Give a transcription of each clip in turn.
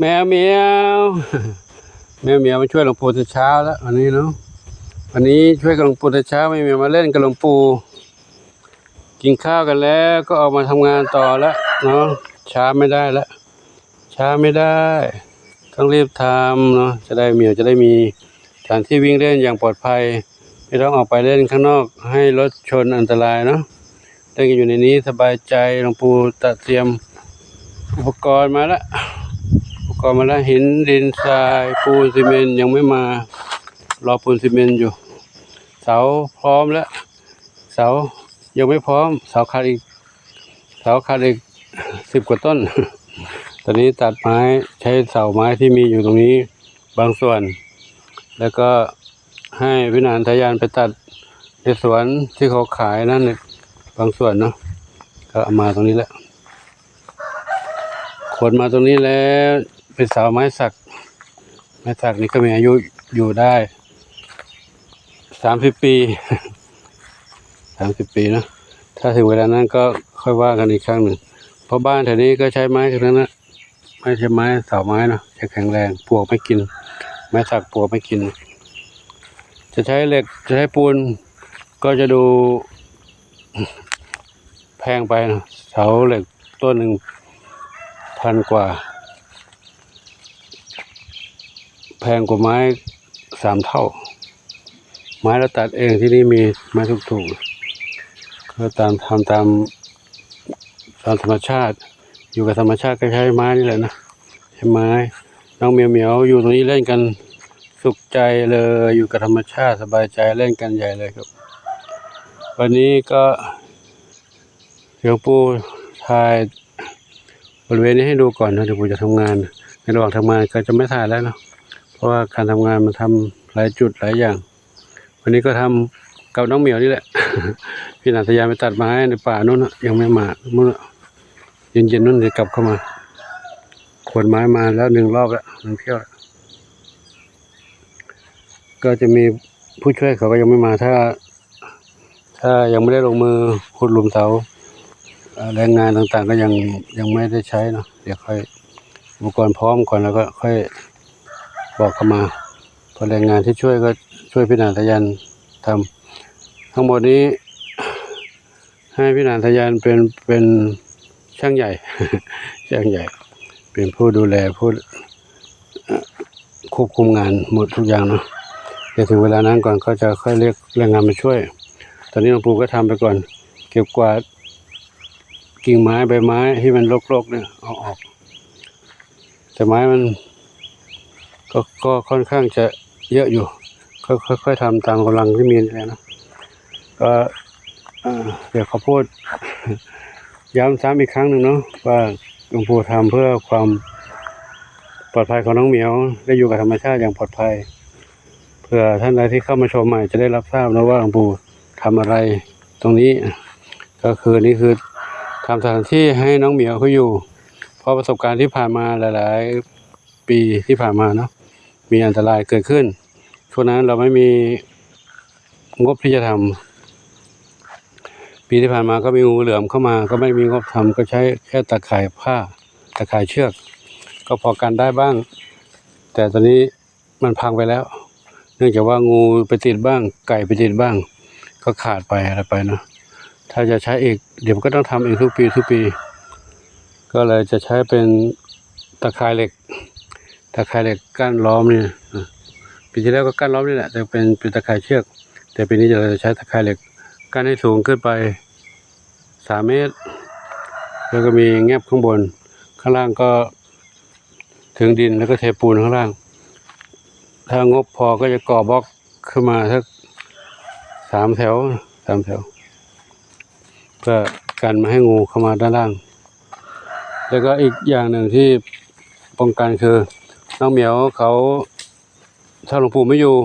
แมวเหมียวแมวเหมียวมาช่วยหลวงปู่แต่เช้าแล้ววันนี้เนาะวันนี้ช่วยกับหลวงปู่แต่เช้าไม่มีมาเล่นกับหลวงปู่กินข้าวกันแล้วก็ออกมาทำงานต่อแล้วเนาะช้าไม่ได้แล้วช้าไม่ได้ต้องรีบทำเนาะจะได้เหมียวจะได้มีสถานที่วิ่งเล่นอย่างปลอดภัยไม่ต้องออกไปเล่นข้างนอกให้รถชนอันตรายเนาะเล่นกันอยู่ในนี้สบายใจหลวงปู่ตัดเตรียมอุปกรณ์มาแล้วก่อนมาแล้วหินดินทรายปูนซีเมนต์ยังไม่มารอปูนซีเมนต์อยู่เสาพร้อมแล้วเสายังไม่พร้อมเสาขาดอีก10 กว่าต้น ตอนนี้ตัดไม้ใช้เสาไม้ที่มีอยู่ตรงนี้บางส่วนแล้วก็ให้พินานทะยานไปตัดในสวนที่เขาขายนั่นบางส่วนเนาะก็เอามาตรงนี้แล้วขนมาตรงนี้แล้วเป็นเสาไม้สักนี่ก็มีอายุอยู่ได้30 ปี30 ปีนะถ้าถึงเวลานั้นก็ค่อยว่ากันอีกครั้งหนึ่งเพราะบ้านแถวนี้ก็ใช้ไม้ทั้งนั้นนะไม่ใช่ไม้เสาไม้นะจะแข็งแรงปลวกไม่กินไม้สักปลวกไม่กินจะใช้เหล็กจะใช้ปูนก็จะดูแพงไปนะเสาเหล็กต้นหนึ่ง1,000 กว่าแพงกว่าไม้3 เท่าไม้เราตัดเองที่นี่มีไม้ถูกๆก็ทำตามธรรมชาติอยู่กับธรรมชาติก็ใช้ไม้นี่แหละนะใช้ไม้น้องเหมียวอยู่ตรงนี้เล่นกันสุขใจเลยอยู่กับธรรมชาติสบายใจเล่นกันใหญ่เลยครับวันนี้ก็หลวงปู่ถ่ายบริเวณนี้ให้ดูก่อนนะเดี๋ยวผมจะทำงานในระหว่างทำงานก็จะไม่ถ่ายแล้วเนาะเพราะว่าการทำงานมันทำหลายจุดหลายอย่างวันนี้ก็ทำกับน้องเหมียวนี่แหละ พี่นันทยาไปตัดไม้ในป่านู้นยังไม่มาเมื่อเย็นๆนู้นจะกลับเข้ามาขนไม้มาแล้ว1 รอบแล้ว1 เที่ยวก็จะมีผู้ช่วยเขาก็ยังไม่มาถ้ายังไม่ได้ลงมือขุดหลุมเสาแรงงานต่างๆก็ยังไม่ได้ใช้เนาะเดี๋ยวค่อยอุปกรณ์พร้อมก่อนแล้วก็ค่อยบอกเข้ามาพอแรงงานที่ช่วยก็ช่วยพี่นันทยานทำทั้งหมดนี้ให้พี่นันทยานเป็นช่างใหญ่ ช่างใหญ่เป็นผู้ดูแลผู้ควบคุมงานหมดทุกอย่างเนาะเดี๋ยวถึงเวลานั้นก่อนก็จะค่อยเรียกแรงงานมาช่วยตอนนี้หลวงปู่ก็ทำไปก่อนเก็บกวาดกิ่งไม้ใบไม้ที่มันรกๆเนี่ยเอาออกแต่ไม้มันก็ค่อนข้างจะเยอะอยู่ค่อยๆทำตามกำลังที่มีเลยนะก็เดี๋ยวเขาพูดย้ำซ้ำอีกครั้งหนึ่งเนาะว่าหลวงปู่ทำเพื่อความปลอดภัยของน้องเหมียวได้อยู่กับธรรมชาติอย่างปลอดภัยเพื่อท่านใดที่เข้ามาชมใหม่จะได้รับทราบนะว่าหลวงปู่ทำอะไรตรงนี้ก็คือนี่คือทำสถานที่ให้น้องเหมียวเขาอยู่เพราะประสบการณ์ที่ผ่านมาหลายๆปีที่ผ่านมาเนาะมีอันตรายเกิดขึ้นช่วงนั้นเราไม่มีงบที่จะทำปีที่ผ่านมาก็มีงูเหลือมเข้ามาก็ไม่มีงบทำก็ใช้แค่ตะข่ายผ้าตะข่ายเชือกก็พอกันได้บ้างแต่ตอนนี้มันพังไปแล้วเนื่องจากว่างูไปติดบ้างไก่ไปติดบ้างก็ขาดไปอะไรไปเนาะถ้าจะใช้อีกเดี๋ยวก็ต้องทำเองทุกปีก็เลยจะใช้เป็นตะข่ายเหล็กกั้นล้อมนี่ปีที่แล้วก็กั้นล้อมนี่แหละแต่เป็นตะข่ายเชือกแต่ปีนี้เราจะใช้ตะข่ายเหล็กกั้นให้สูงขึ้นไป3 เมตรแล้วก็มีแงบข้างบนข้างล่างก็ถึงดินแล้วก็เทปูนข้างล่างถ้างบพอก็จะก่อบล็อกขึ้นมาสัก3 แถวเพื่อกันไม่ให้งูเข้ามาด้านล่างแล้วก็อีกอย่างหนึ่งที่ป้องกันคือน้องเหมียวเขาถ้าหลวงปู่ไม่อยู่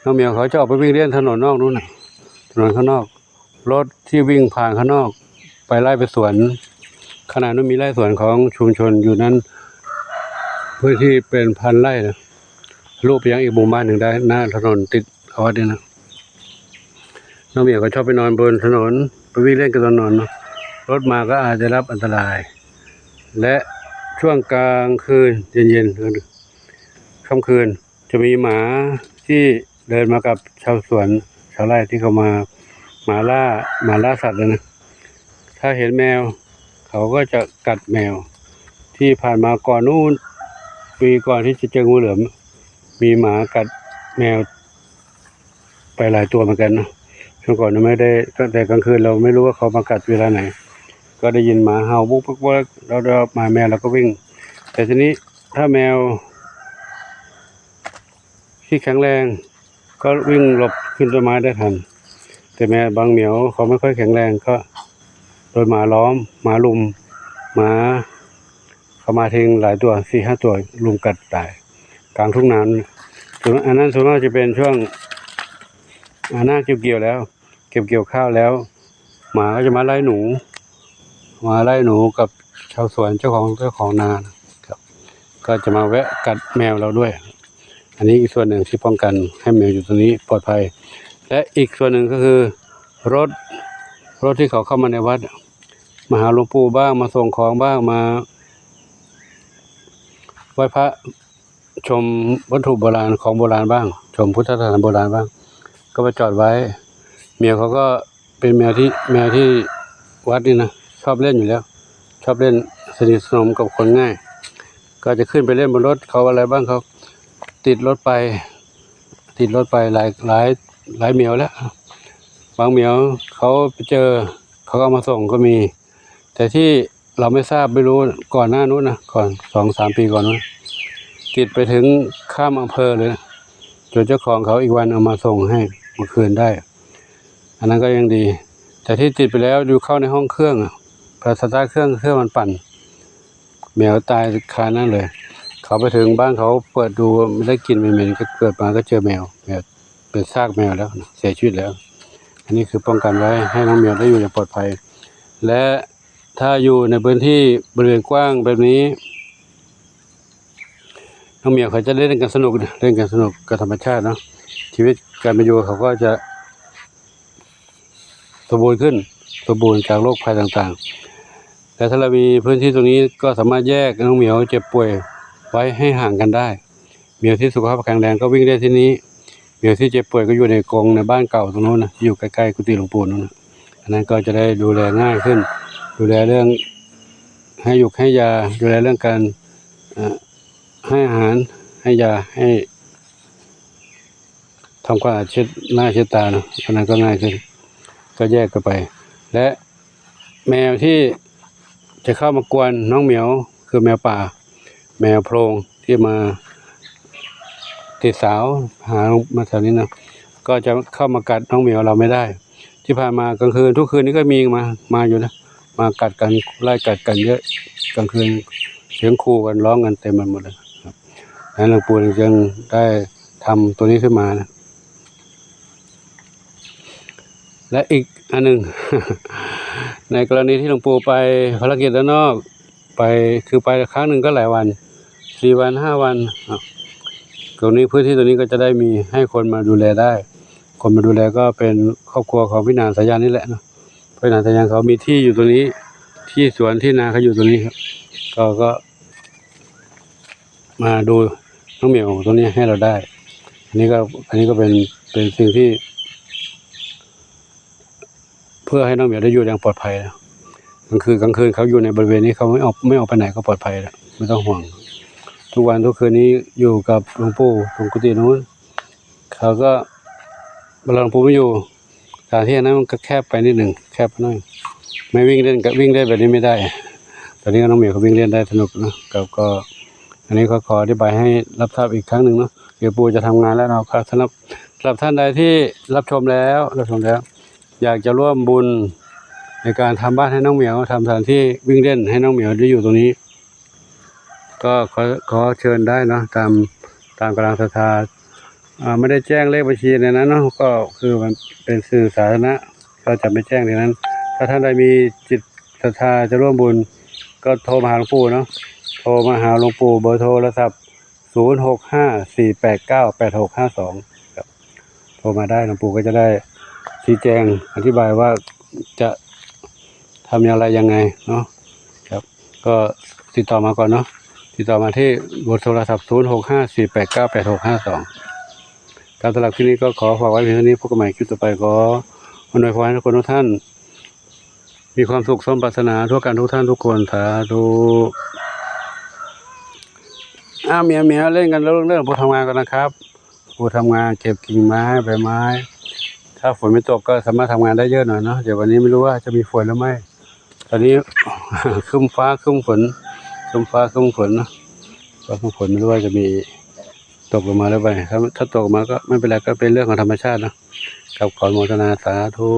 น้องเหมียวเขาจะออกไปวิ่งเล่นถนนนอกนู้นถนนข้างนอกรถที่วิ่งผ่านข้างนอกไปไล่ไปสวนขณะนั้นมีไร่สวนของชุมชนอยู่นั้นพื้นที่เป็น1,000 ไร่นะรูปไปยังอีกหมู่บ้านหนึ่งได้หน้าถนนติดเขาวัดนี่นะน้องเหมียวก็ชอบไปนอนบนถนนไปวิ่งเล่นกับถนนรถมาก็อาจจะรับอันตรายและช ช่วงกลางคืนเย็นๆค่ำคืนจะมีหมาที่เดินมากับชาวสวนชาวไร่ที่เขามาล่าสัตว์นะถ้าเห็นแมวเขาก็จะกัดแมวที่ผ่านมาก่อนนู้นปีก่อนที่จะเจองูเหลือมมีหมากัดแมวไปหลายตัวเหมือนกันนะช่วงก่อนไม่ได้ตั้งแต่กลางคืนเราไม่รู้ว่าเขามากัดเวลาไหนก็ได้ยินหมาเห่าปุ๊บแล้วมาแมวเราก็วิ่งแต่ทีนี้ถ้าแมวที่แข็งแรงก็วิ่งหลบขึ้นต้นไม้ได้ทันแต่แมวบางเหมียวเขาไม่ค่อยแข็งแรงก็โดนหมาล้อมหมาลุมหมาเขามาทิ้งหลายตัว 4-5 ตัวลุมกัดตายกลางทุ่งนาส่วนอันนั้นส่วนมากจะเป็นช่วงหน้าเก็บเกี่ยวแล้วเก็บเกี่ยวข้าวแล้วหมาก็จะมาไล่หนูกับชาวสวนเจ้าของนาครับก็จะมาแวะกัดแมวเราด้วยอันนี้อีกส่วนหนึ่งที่ป้องกันให้แมวอยู่ตรงนี้ปลอดภัยและอีกส่วนหนึ่งก็คือรถที่เขาเข้ามาในวัดมาหาหลวงปู่บ้างมาส่งของบ้างมาไหว้พระชมวัตถุโบราณของโบราณบ้างชมพุทธสถานโบราณบ้างก็ไปจอดไว้แมวเขาก็เป็นแมวที่วัดนี่นะชอบเล่นอยู่แล้วชอบเล่นสนิทสนมกับคนง่ายก็จะขึ้นไปเล่นบนรถเขาอะไรบ้างเขาติดรถไปหลายเหมียวแล้วบางเหมียวเขาไปเจอเขาก็มาส่งก็มีแต่ที่เราไม่ทราบไม่รู้ก่อนหน้านู้นนะก่อน 2-3 ปีก่อนนู้นติดไปถึงข้ามอำเภอเลยจนเจ้าของเขาอีกวันเอามาส่งให้เมื่อคืนได้อันนั้นก็ยังดีแต่ที่ติดไปแล้วดูเข้าในห้องเครื่องพอสตาร์ทเครื่องมันปั่นแมวตายคานั่นเลยเขาไปถึงบ้านเขาเปิดดูไม่ได้กลิ่นเหม็นๆก็เกิดมาก็เจอแมวเป็นซากแมวแล้วเสียชีวิตแล้วอันนี้คือป้องกันไว้ให้น้องแมวได้อยู่อย่างปลอดภัยและถ้าอยู่ในพื้นที่บริเวณกว้างแบบนี้น้องเหมียวเขาจะเล่นกันสนุกกับธรรมชาติเนาะชีวิตการเป็นอยู่เขาก็จะสมบูรณ์จากโรคภัยต่างๆแต่ถ้าเรามีพื้นที่ตรงนี้ก็สามารถแยกน้องเหมียวเจ็บป่วยไว้ให้ห่างกันได้เหมียวที่สุขภาพแข็งแรงก็วิ่งได้ที่นี้เหมียวที่เจ็บป่วยก็อยู่ในกรงในบ้านเก่าตรงโน้นนะอยู่ใกล้ๆกุฏิหลวงปู่นั่นนะอันนั้นก็จะได้ดูแลง่ายขึ้นดูแลเรื่องให้ยุกให้ยาดูแลเรื่องการให้อาหารให้ยาให้ทำความสะอาดเช็ดหน้าเช็ดตานะอันนั้นก็ง่ายขึ้นก็แยกกันไปและแมวที่จะเข้ามากวนน้องเหมียวคือแมวป่าแมวโพรงที่มาติดสาวหามาแถวนี้นะก็จะเข้ามากัดน้องเหมียวเราไม่ได้ที่ผ่านมากลางคืนทุกคืนนี้ก็มีมาอยู่นะมากัดกันไล่กัดกันเยอะกลางคืนเสียงคู่กันร้องกันเต็มไปหมดเลยครับแล้วหลวงปู่จึงได้ทำตัวนี้ขึ้นมานะและอีกอันหนึ่ง ในกรณีที่หลวงปู่ไปภารกิจด้านนอกไปครั้งหนึ่งก็หลายวัน4 วัน 5 วันตรงนี้พื้นที่ตรงนี้ก็จะได้มีให้คนมาดูแลได้คนมาดูแลก็เป็นครอบครัวของพี่นางสายันนี่แหละเนาะพี่นางสายันเขามีที่อยู่ตรงนี้ที่สวนที่นาเขาอยู่ตรงนี้ครับก็มาดูน้องเหมียวตรงนี้ให้เราได้อันนี้ก็เป็นสิ่งที่เพื่อให้น้องเหมียวได้อยู่อย่างปลอดภัยนะกลางคืนเขาอยู่ในบริเวณนี้เขาไม่ออกไปไหนก็ปลอดภัยแล้วไม่ต้องห่วงทุกวันทุกคืนนี้อยู่กับหลวงปู่ตรงกุฏินู้นเขาก็เวลาหลวงปู่ไม่อยู่สถานที่นั้นมันก็แคบไปนิดหนึ่งแคบหน่อยไม่วิ่งเล่นแบบนี้ไม่ได้ตอนนี้น้องเหมียวเขาวิ่งเล่นได้สนุกนะก็อันนี้ก็ขออธิบายให้รับทราบอีกครั้งหนึ่งเนาะเดี๋ยวปู่จะทำงานแล้วเราครับสำหรับท่านใดที่รับชมแล้วอยากจะร่วมบุญในการทำบ้านให้น้องเหมียวทำสถานที่วิ่งเล่นให้น้องเหมียวได้อยู่ตรงนี้ก็ขอเชิญได้นะตามกำลังศรัทธาไม่ได้แจ้งเลขบัญชีในนั้นเนาะก็คือมันเป็นสื่อสาธารณะก็จะไม่แจ้งในนั้นถ้าท่านใดมีจิตศรัทธาจะร่วมบุญก็โทรมาหาหลวงปู่เนาะโทรมาหาหลวงปู่เบอร์โทรศัพท์0654898652ครับโทรมาได้หลวงปู่ก็จะได้ชี้แจงอธิบายว่าจะทำอย่างไรยังไงเนาะครับก็ ติดต่อมาก่อนเนาะติดต่อมาที่เบอร์โทรศัพท์0654898652การสำหรับคลิปนี้ก็ขอฝากไว้เพียงเท่านี้พบกันใหม่คลิปต่อไปขออวยพรให้ทุกคนทุกท่านมีความสุขสมปรารถนาทั่วกันทุกท่านทุกคนสาธุเมียเล่นกันเรื่องผู้ทำงานกันนะครับผู้ทำงานเก็บกิ่งไม้ใบไม้ถ้าฝนไม่ตกก็สามารถทำงานได้เยอะหน่อยเนาะเดี๋ยววันนี้ไม่รู้ว่าจะมีฝนหรือไม่ตอนนี้ ครึ้มฟ้าครึ้มฝนนะฟ้าครึ้มฝนไม่รู้ว่าจะมีตกลงมาหรือไม่ถ้าตกมาก็ไม่เป็นไรก็เป็นเรื่องของธรรมชาตินะกับขออนุโมทนาสาธุ